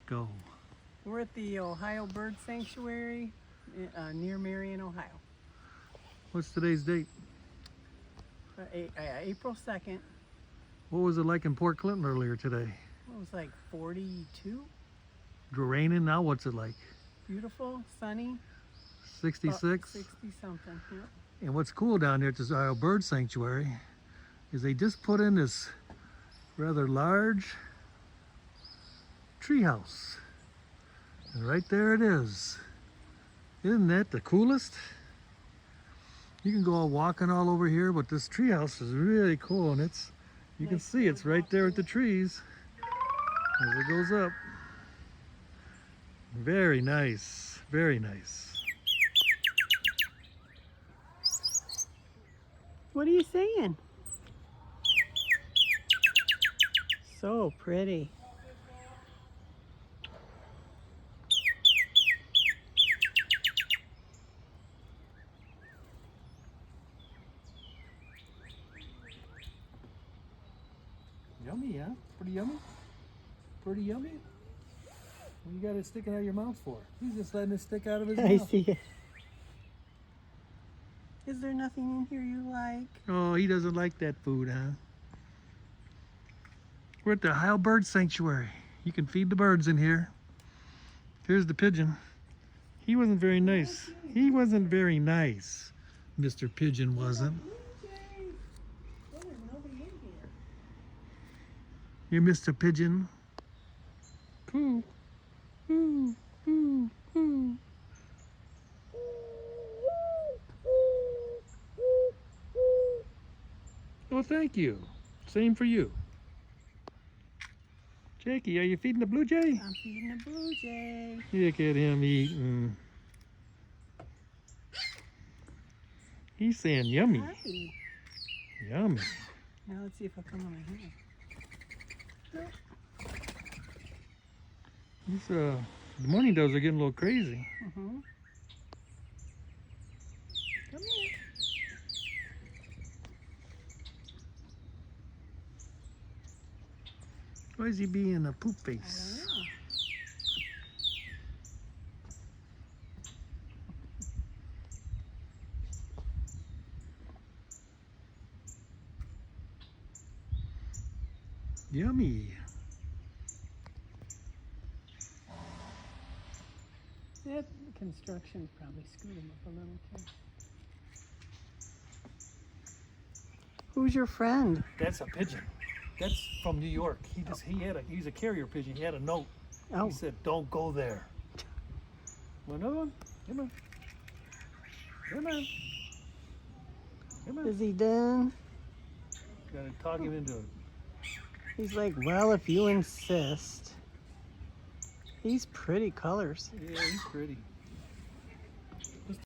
go. We're at the Ohio Bird Sanctuary near Marion, Ohio. What's today's date? April 2nd. What was it like in Port Clinton earlier today? It was like 42. Raining. Now what's it like? Beautiful, sunny. 66? 60 something. Yeah. And what's cool down there at this Ohio Bird Sanctuary is they just put in this rather large treehouse. And right there it is. Isn't that the coolest? You can go all walking all over here, but this treehouse is really cool, and you can see it's right there with the trees as it goes up. Very nice, very nice. What are you saying? So pretty. Yummy, huh? Pretty yummy? Pretty yummy? What you got it sticking out of your mouth for? He's just letting it stick out of his I mouth. see it. Is there nothing in here you like? Oh, he doesn't like that food, huh? We're at the Ohio Bird Sanctuary. You can feed the birds in here. Here's the pigeon. He wasn't very nice. He wasn't very nice. Mr. Pigeon wasn't. You're Mr. Pigeon. Coo. Coo. Coo. Coo. Oh, thank you. Same for you. Jackie, are you feeding the blue jay? I'm feeding a blue jay. Look at him eating. He's saying yummy. Hi. Yummy. Now let's see if I come on my hand. Nope. The morning doves are getting a little crazy. Come here. Why is he being a poop I face? don't know. Yummy. That construction probably screwed him up a little too. Who's your friend? That's a pigeon. That's from New York. He's a carrier pigeon. He had a note. Oh, He said, "Don't go there." Want another one? Come on. Come on. Come on. is he done? Gotta talk him into it. He's like, well, if you insist. These pretty colors. Yeah, he's pretty.